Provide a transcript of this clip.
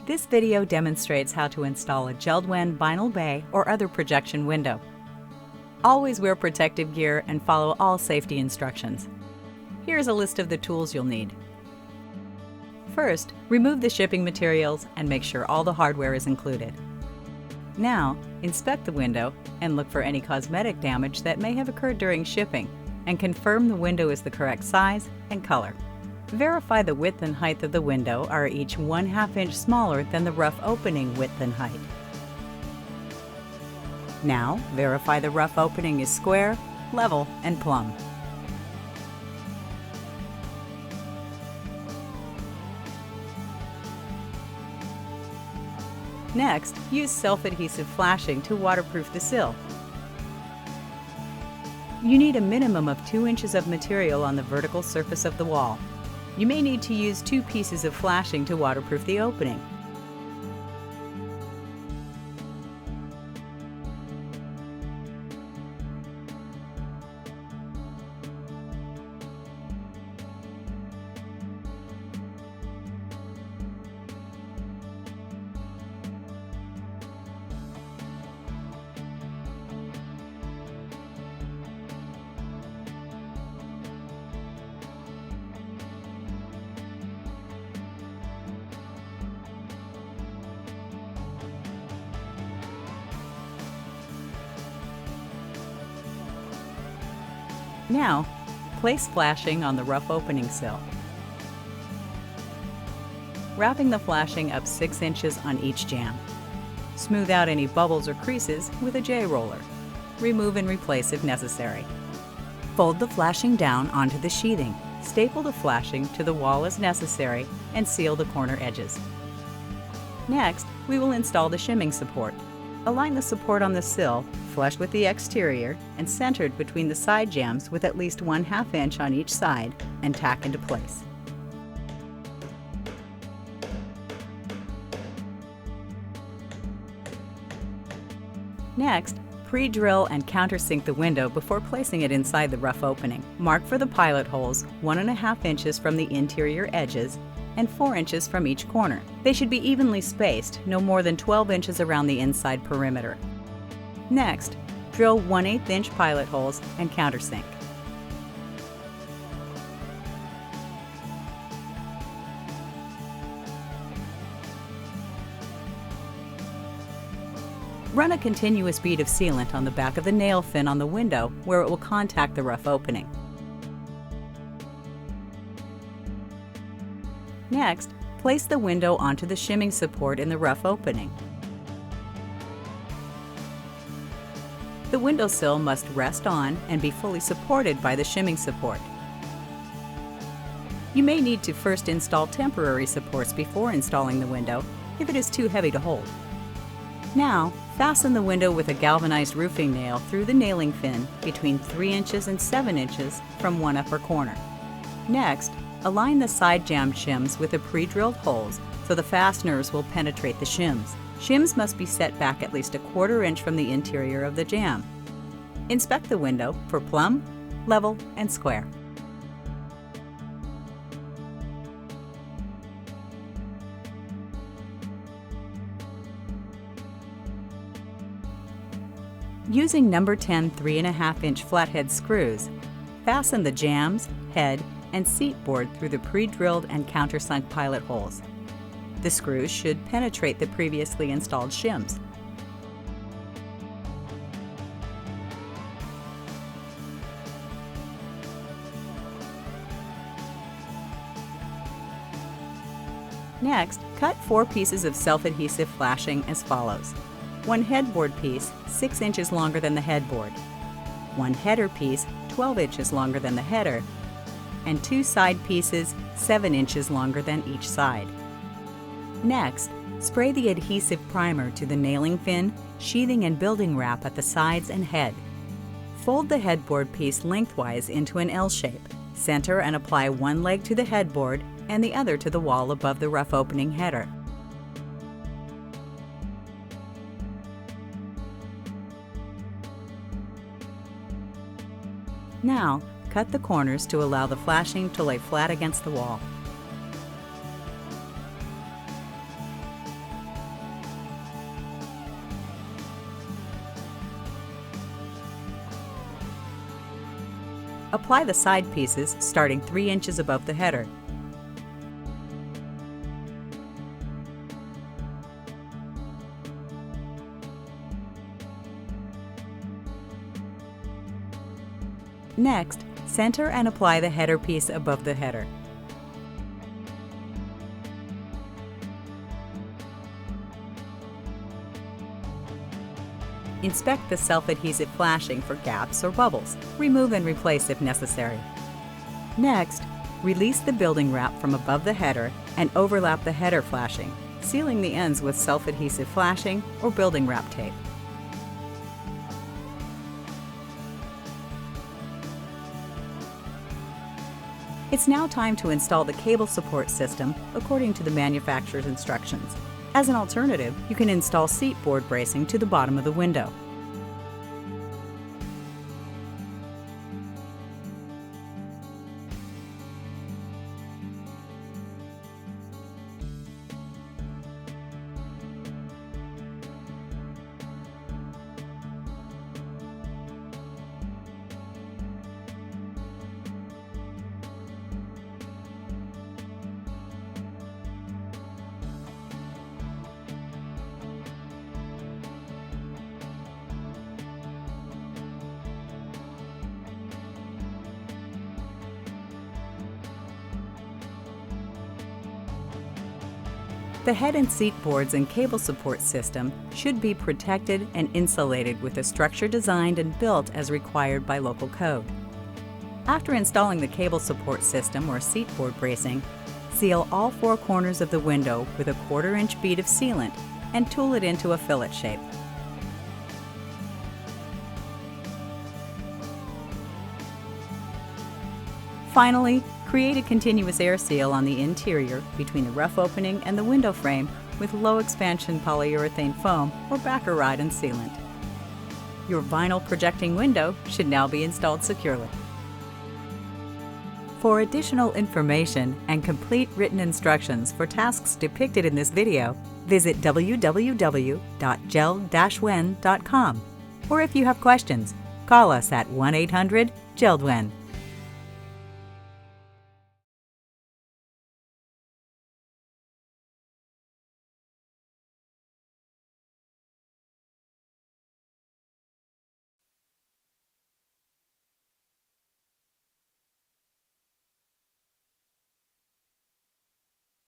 This video demonstrates how to install a JELD-WEN vinyl bay or other projection window. Always wear protective gear and follow all safety instructions. Here's a list of the tools you'll need. First, remove the shipping materials and make sure all the hardware is included. Now, inspect the window and look for any cosmetic damage that may have occurred during shipping, and confirm the window is the correct size and color. Verify the width and height of the window are each 1/2 inch smaller than the rough opening width and height. Now, verify the rough opening is square, level, and plumb. Next, use self-adhesive flashing to waterproof the sill. You need a minimum of 2 inches of material on the vertical surface of the wall. You may need to use 2 pieces of flashing to waterproof the opening. Now, place flashing on the rough opening sill. Wrapping the flashing up 6 inches on each jamb. Smooth out any bubbles or creases with a J-roller. Remove and replace if necessary. Fold the flashing down onto the sheathing. Staple the flashing to the wall as necessary and seal the corner edges. Next, we will install the shimming support. Align the support on the sill, flush with the exterior, and centered between the side jambs with at least 1/2 inch on each side, and tack into place. Next, pre-drill and countersink the window before placing it inside the rough opening. Mark for the pilot holes 1.5 inches from the interior edges and 4 inches from each corner. They should be evenly spaced, no more than 12 inches around the inside perimeter. Next, drill 1/8 inch pilot holes and countersink. Run a continuous bead of sealant on the back of the nail fin on the window where it will contact the rough opening. Next, place the window onto the shimming support in the rough opening. The windowsill must rest on and be fully supported by the shimming support. You may need to first install temporary supports before installing the window if it is too heavy to hold. Now, fasten the window with a galvanized roofing nail through the nailing fin between 3 inches and 7 inches from one upper corner. Next, align the side jamb shims with the pre-drilled holes so the fasteners will penetrate the shims. Shims must be set back at least 1/4 inch from the interior of the jamb. Inspect the window for plumb, level, and square. Using number 10 3.5 inch flathead screws, fasten the jambs, head, and seat board through the pre-drilled and countersunk pilot holes. The screws should penetrate the previously installed shims. Next, cut 4 pieces of self-adhesive flashing as follows. 1 headboard piece 6 inches longer than the headboard, 1 header piece 12 inches longer than the header, and 2 side pieces 7 inches longer than each side. Next, spray the adhesive primer to the nailing fin, sheathing and building wrap at the sides and head. Fold the headboard piece lengthwise into an L shape. Center and apply one leg to the headboard and the other to the wall above the rough opening header. Now, cut the corners to allow the flashing to lay flat against the wall. Apply the side pieces starting 3 inches above the header. Next, center and apply the header piece above the header. Inspect the self-adhesive flashing for gaps or bubbles. Remove and replace if necessary. Next, release the building wrap from above the header and overlap the header flashing, sealing the ends with self-adhesive flashing or building wrap tape. It's now time to install the cable support system according to the manufacturer's instructions. As an alternative, you can install seat board bracing to the bottom of the window. The head and seat boards and cable support system should be protected and insulated with a structure designed and built as required by local code. After installing the cable support system or seat board bracing, seal all 4 corners of the window with a 1/4 inch bead of sealant and tool it into a fillet shape. Finally, create a continuous air seal on the interior between the rough opening and the window frame with low expansion polyurethane foam or Baccarat sealant. Your vinyl projecting window should now be installed securely. For additional information and complete written instructions for tasks depicted in this video, visit www.JELD-WEN.com. Or if you have questions, call us at 1-800-JELD-WEN.